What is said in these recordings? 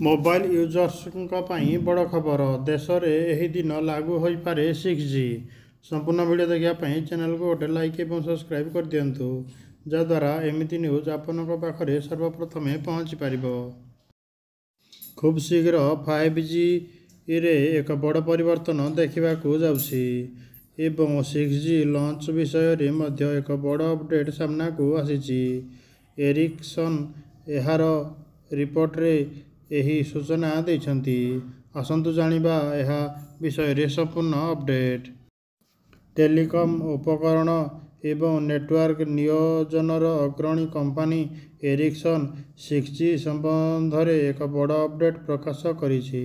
Mobile ୟୁଜର୍ସଙ୍କ ପାଇଁ ବଡ଼ ଖବର। ଦେଶରେ ଏହି ଦିନ ଲାଗୁ ହୋଇପାରେ 6G। ସମ୍ପୂର୍ଣ୍ଣ ଭିଡ଼ିଓ ଦେଖିବା ପାଇଁ ଚ୍ୟାନେଲକୁ ଗୋଟେ ଲାଇକ୍ ଏବଂ ସବସ୍କ୍ରାଇବ୍ କରିଦିଅନ୍ତୁ, ଯାହାଦ୍ୱାରା ଏମିତି ନ୍ୟୁଜ୍ ଆପଣଙ୍କ ପାଖରେ ସର୍ବପ୍ରଥମେ ପହଞ୍ଚିପାରିବ। ଖୁବ୍ ଶୀଘ୍ର 5Gରେ ଏକ ବଡ଼ ପରିବର୍ତ୍ତନ ଦେଖିବାକୁ ଯାଉଛି ଏବଂ 6G ଲଞ୍ଚ ବିଷୟରେ ମଧ୍ୟ ଏକ ବଡ଼ ଅପଡେଟ୍ ସାମ୍ନାକୁ ଆସିଛି। ଏରିକ୍ସନ୍ ଏହାର ରିପୋର୍ଟରେ ଏହି ସୂଚନା ଦେଇଛନ୍ତି। ଆସନ୍ତୁ ଜାଣିବା ଏହା ବିଷୟରେ ସମ୍ପୂର୍ଣ୍ଣ ଅପଡେଟ୍। ଟେଲିକମ୍ ଉପକରଣ ଏବଂ ନେଟୱାର୍କ ନିಯೋଜନର ଅଗ୍ରଣୀ କମ୍ପାନୀ ଏରିକ୍ସନ୍ 6G ସମ୍ବନ୍ଧରେ ଏକ ବଡ଼ ଅପଡେଟ୍ ପ୍ରକାଶ କରିଛି।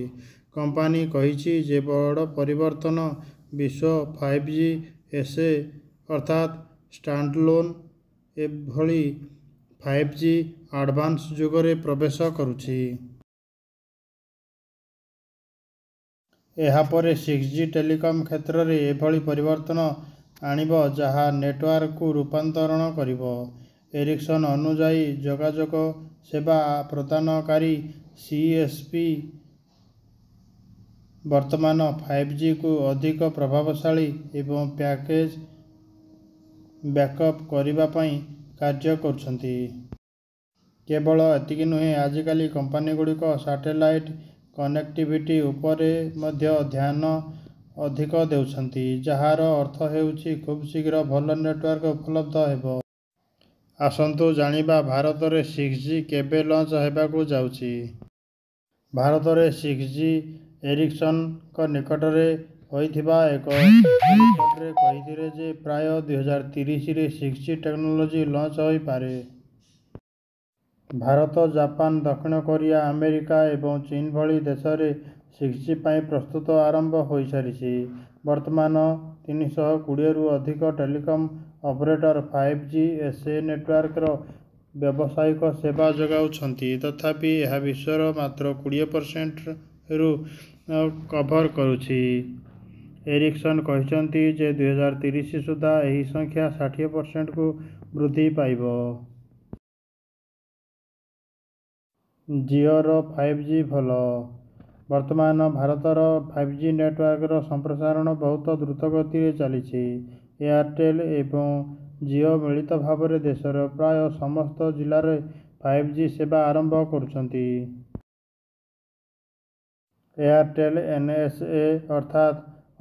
କମ୍ପାନୀ କହିଛି ଯେ ବଡ଼ ପରିବର୍ତ୍ତନ ବିଶ୍ୱ 5G SA ଅର୍ଥାତ୍ ଷ୍ଟାଣ୍ଡଲୋନ୍ ଭଳି 5G ଆଡଭାନ୍ସ ଯୁଗରେ ପ୍ରବେଶ କରୁଛି। ଏହାପରେ 6G ଟେଲିକମ୍ କ୍ଷେତ୍ରରେ ଏଭଳି ପରିବର୍ତ୍ତନ ଆଣିବ ଯାହା ନେଟୱାର୍କକୁ ରୂପାନ୍ତରଣ କରିବ। ଏରିକ୍ସନ୍ ଅନୁଯାୟୀ ଯୋଗାଯୋଗ ସେବା ପ୍ରଦାନକାରୀ CSP ବର୍ତ୍ତମାନ 5Gକୁ ଅଧିକ ପ୍ରଭାବଶାଳୀ ଏବଂ ପ୍ୟାକେଜ୍ ବ୍ୟାକଅପ୍ କରିବା ପାଇଁ କାର୍ଯ୍ୟ କରୁଛନ୍ତି। କେବଳ ଏତିକି ନୁହେଁ, ଆଜିକାଲି କମ୍ପାନୀଗୁଡ଼ିକ ସାଟେଲାଇଟ୍ କନେକ୍ଟିଭିଟି ଉପରେ ମଧ୍ୟ ଧ୍ୟାନ ଅଧିକ ଦେଉଛନ୍ତି, ଯାହାର ଅର୍ଥ ହେଉଛି ଖୁବ୍ ଶୀଘ୍ର ଭଲ ନେଟୱାର୍କ ଉପଲବ୍ଧ ହେବ। ଆସନ୍ତୁ ଜାଣିବା ଭାରତରେ 6G କେବେ ଲଞ୍ଚ ହେବାକୁ ଯାଉଛି। ଭାରତରେ 6G ଏରିକ୍ସନ୍ଙ୍କ ନିକଟରେ ହୋଇଥିବା ଏକ ରିପୋର୍ଟରେ କହିଥିଲେ ଯେ ପ୍ରାୟ 2030ରେ 6G ଟେକ୍ନୋଲୋଜି ଲଞ୍ଚ ହୋଇପାରେ। ଭାରତ, ଜାପାନ, ଦକ୍ଷିଣ କୋରିଆ, ଆମେରିକା ଏବଂ ଚୀନ ଭଳି ଦେଶରେ 6G ପାଇଁ ପ୍ରସ୍ତୁତି ଆରମ୍ଭ ହୋଇସାରିଛି। ବର୍ତ୍ତମାନ 320ରୁ ଅଧିକ ଟେଲିକମ୍ ଅପରେଟର 5G SA ନେଟୱାର୍କର ବ୍ୟବସାୟିକ ସେବା ଯୋଗାଉଛନ୍ତି। ତଥାପି ଏହା ବିଶ୍ୱର ମାତ୍ର 20%ରୁ କଭର କରୁଛି। ଏରିକ୍ସନ୍ କହିଛନ୍ତି ଯେ 2030 ସୁଦ୍ଧା ଏହି ସଂଖ୍ୟା 60%କୁ ବୃଦ୍ଧି ପାଇବ। ଜିଓର 5G ଭଲ। ବର୍ତ୍ତମାନ ଭାରତର 5G ନେଟୱାର୍କର ସମ୍ପ୍ରସାରଣ ବହୁତ ଦ୍ରୁତଗତିରେ ଚାଲିଛି। ଏୟାରଟେଲ୍ ଏବଂ ଜିଓ ମିଳିତ ଭାବରେ ଦେଶର ପ୍ରାୟ ସମସ୍ତ ଜିଲ୍ଲାରେ 5G ସେବା ଆରମ୍ଭ କରୁଛନ୍ତି। ଏୟାରଟେଲ୍ NSA ଅର୍ଥାତ୍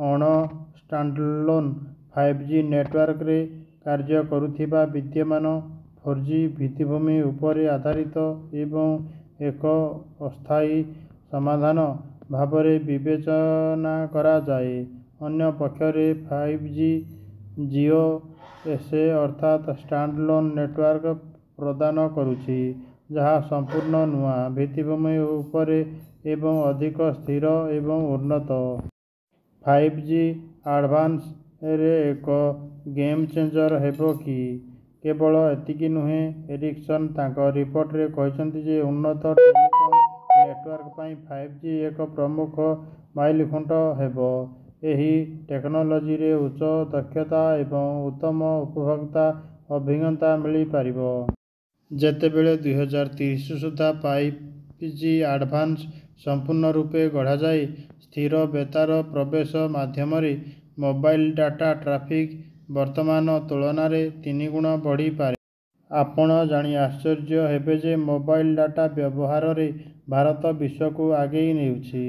ଅଣ-ଷ୍ଟାଣ୍ଡଲୋନ୍ 5G ନେଟୱାର୍କରେ କାର୍ଯ୍ୟ କରୁଥିବା ବିଦ୍ୟମାନ 4G ଭିତ୍ତିଭୂମି ଉପରେ ଆଧାରିତ ଏବଂ ଏକ ଅସ୍ଥାୟୀ ସମାଧାନ ଭାବରେ ବିବେଚନା କରାଯାଏ। ଅନ୍ୟ ପକ୍ଷରେ 5G ଜିଓ SA ଅର୍ଥାତ୍ ଷ୍ଟାଣ୍ଡଲୋନ୍ ନେଟୱାର୍କ ପ୍ରଦାନ କରୁଛି, ଯାହା ସମ୍ପୂର୍ଣ୍ଣ ନୂଆ ଭିତ୍ତିଭୂମି ଉପରେ ଏବଂ ଅଧିକ ସ୍ଥିର ଏବଂ ଉନ୍ନତ। 5G ଆଡଭାନ୍ସରେ ଏକ ଗେମ୍ ଚେଞ୍ଜର ହେବ କି? କେବଳ ଏତିକି ନୁହେଁ, ଏରିକ୍ସନ୍ ତାଙ୍କ ରିପୋର୍ଟରେ କହିଛନ୍ତି ଯେ ଉନ୍ନତ ଟେଲିକମ୍ ନେଟୱାର୍କ ପାଇଁ 5G ଏକ ପ୍ରମୁଖ ମାଇଲଖୁଣ୍ଟ ହେବ। ଏହି ଟେକ୍ନୋଲୋଜିରେ ଉଚ୍ଚ ଦକ୍ଷତା ଏବଂ ଉତ୍ତମ ଉପଭୋକ୍ତା ଅଭିଜ୍ଞତା ମିଳିପାରିବ। ଯେତେବେଳେ 2030 ସୁଦ୍ଧା 5G ଆଡଭାନ୍ସ ସମ୍ପୂର୍ଣ୍ଣ ରୂପେ ଗଢ଼ାଯାଇ ସ୍ଥିର ବେତାର ପ୍ରବେଶ ମାଧ୍ୟମରେ ମୋବାଇଲ ଡାଟା ଟ୍ରାଫିକ୍ ବର୍ତ୍ତମାନ ତୁଳନାରେ 3 ଗୁଣ ବଢ଼ିପାରେ। ଆପଣ ଜାଣି ଆଶ୍ଚର୍ଯ୍ୟ ହେବେ ଯେ ମୋବାଇଲ ଡାଟା ବ୍ୟବହାରରେ ଭାରତ ବିଶ୍ୱକୁ ଆଗେଇ ନେଉଛି।